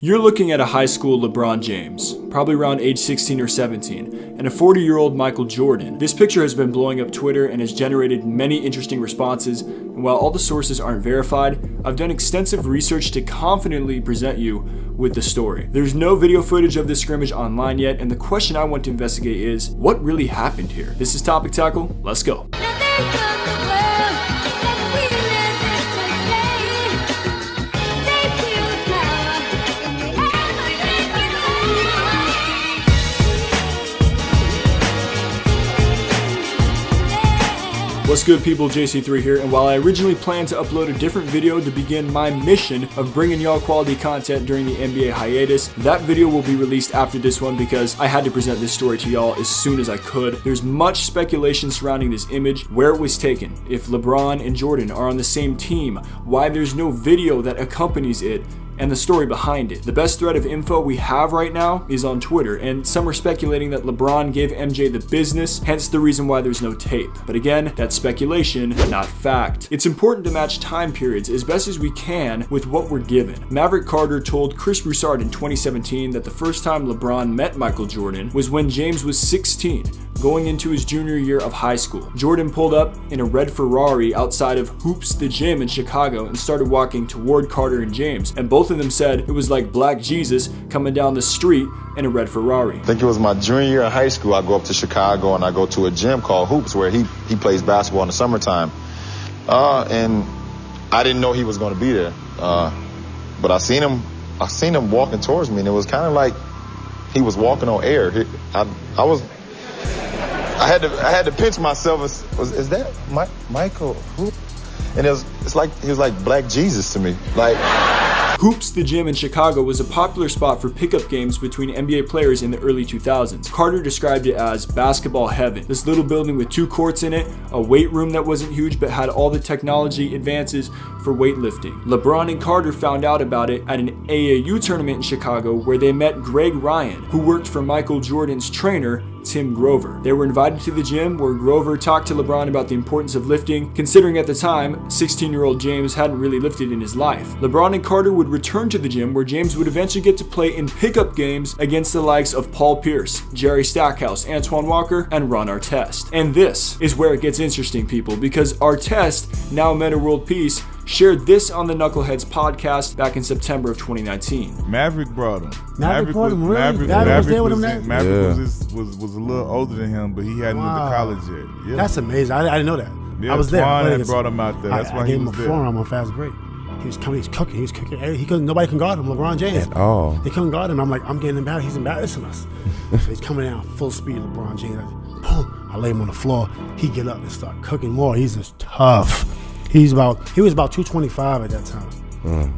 You're looking at a high school LeBron James, probably around age 16 or 17, and a 40-year-old Michael Jordan. This picture has been blowing up Twitter and has generated many interesting responses, and while all the sources aren't verified, I've done extensive research to confidently present you with the story. There's no video footage of this scrimmage online yet, and the question I want to investigate is, what really happened here? This is Topic Tackle, let's go. What's good, people? JC3 here, and while I originally planned to upload a different video to begin my mission of bringing y'all quality content during the NBA hiatus, that video will be released after this one because I had to present this story to y'all as soon as I could. There's much speculation surrounding this image, where it was taken, if LeBron and Jordan are on the same team, why there's no video that accompanies it, and the story behind it. The best thread of info we have right now is on Twitter, and some are speculating that LeBron gave MJ the business, hence the reason why there's no tape. But again, that's speculation, not fact. It's important to match time periods as best as we can with what we're given. Maverick Carter told Chris Broussard in 2017 that the first time LeBron met Michael Jordan was when James was 16, going into his junior year of high school. Jordan pulled up in a red Ferrari outside of Hoops the Gym in Chicago and started walking toward Carter and James, and both of them said it was like Black Jesus coming down the street in a red Ferrari. I think it was my junior year in high school. I go up to Chicago and I go to a gym called Hoops where he plays basketball in the summertime. And I didn't know he was going to be there. But I seen him walking towards me, and it was kind of like he was walking on air. I had to pinch myself. Is that Michael? Who? And it's like he was like Black Jesus to me. Like. Hoops the Gym in Chicago was a popular spot for pickup games between NBA players in the early 2000s. Carter described it as basketball heaven. This little building with 2 courts in it, a weight room that wasn't huge but had all the technology advances for weightlifting. LeBron and Carter found out about it at an AAU tournament in Chicago where they met Greg Ryan, who worked for Michael Jordan's trainer, Tim Grover. They were invited to the gym where Grover talked to LeBron about the importance of lifting, considering at the time, 16-year-old James hadn't really lifted in his life. LeBron and Carter would return to the gym where James would eventually get to play in pickup games against the likes of Paul Pierce, Jerry Stackhouse, Antoine Walker, and Ron Artest. And this is where it gets interesting, people, because Artest, now Meta World Peace, shared this on the Knuckleheads podcast back in September of 2019. Maverick brought him. Maverick brought him, really? Maverick was there with him then? Maverick was a little older than him, but he hadn't went to college yet. Yeah. That's amazing. I didn't know that. Yeah, I was there. Twan had brought him out there. That's why I he gave him was a there. forearm on fast break. He was coming. He was cooking. He couldn't. Nobody can guard him. LeBron James. At all. They couldn't guard him. I'm like, I'm getting embarrassed. He's embarrassing us. So he's coming down full speed. LeBron James. Boom. I lay him on the floor. He get up and start cooking more. He's just tough. He was about 225 at that time.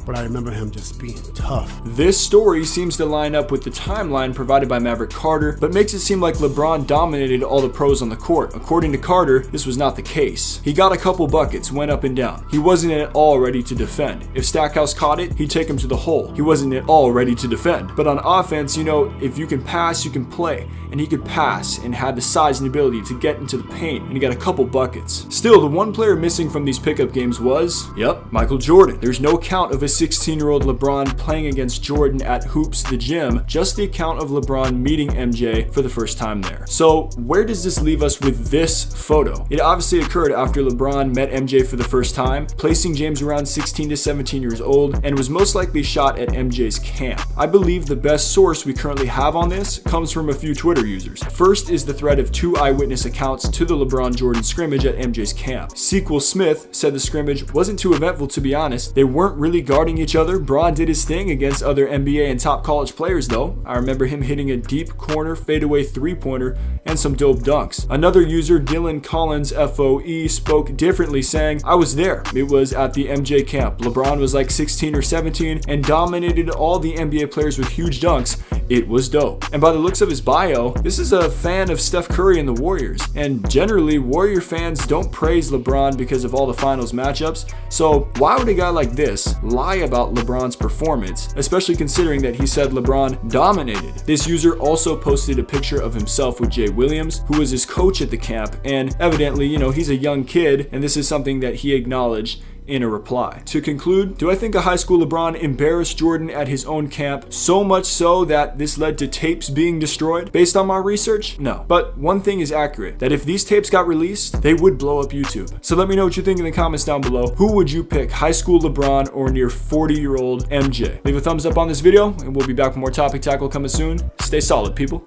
But I remember him just being tough. This story seems to line up with the timeline provided by Maverick Carter, but makes it seem like LeBron dominated all the pros on the court. According to Carter, this was not the case. He got a couple buckets, went up and down. He wasn't at all ready to defend. If Stackhouse caught it, he'd take him to the hole. He wasn't at all ready to defend. But on offense, if you can pass, you can play. And he could pass and had the size and ability to get into the paint, and he got a couple buckets. Still, the one player missing from these pickup games was, Michael Jordan. There's no account of a 16-year-old LeBron playing against Jordan at Hoops the Gym, just the account of LeBron meeting MJ for the first time there. So where does this leave us with this photo? It obviously occurred after LeBron met MJ for the first time, placing James around 16 to 17 years old, and was most likely shot at MJ's camp. I believe the best source we currently have on this comes from a few Twitter users. First is the thread of 2 eyewitness accounts to the LeBron Jordan scrimmage at MJ's camp. Sequel Smith said the scrimmage wasn't too eventful, to be honest. They weren't really guarding each other. Bron did his thing against other NBA and top college players though. I remember him hitting a deep corner fadeaway 3-pointer and some dope dunks. Another user, Dylan Collins FOE, spoke differently, saying, I was there. It was at the MJ camp. LeBron was like 16 or 17 and dominated all the NBA players with huge dunks. It was dope. And by the looks of his bio, this is a fan of Steph Curry and the Warriors. And generally, Warrior fans don't praise LeBron because of all the finals matchups. So why would a guy like this lie about LeBron's performance, especially considering that he said LeBron dominated? This user also posted a picture of himself with Jay Williams, who was his coach at the camp, and evidently, he's a young kid, and this is something that he acknowledged in a reply. To conclude, do I think a high school LeBron embarrassed Jordan at his own camp, so much so that this led to tapes being destroyed? Based on my research, no. But one thing is accurate, that if these tapes got released, they would blow up YouTube. So let me know what you think in the comments down below. Who would you pick, high school LeBron or near 40-year-old MJ? Leave a thumbs up on this video, and we'll be back with more Topic Tackle coming soon. Stay solid, people.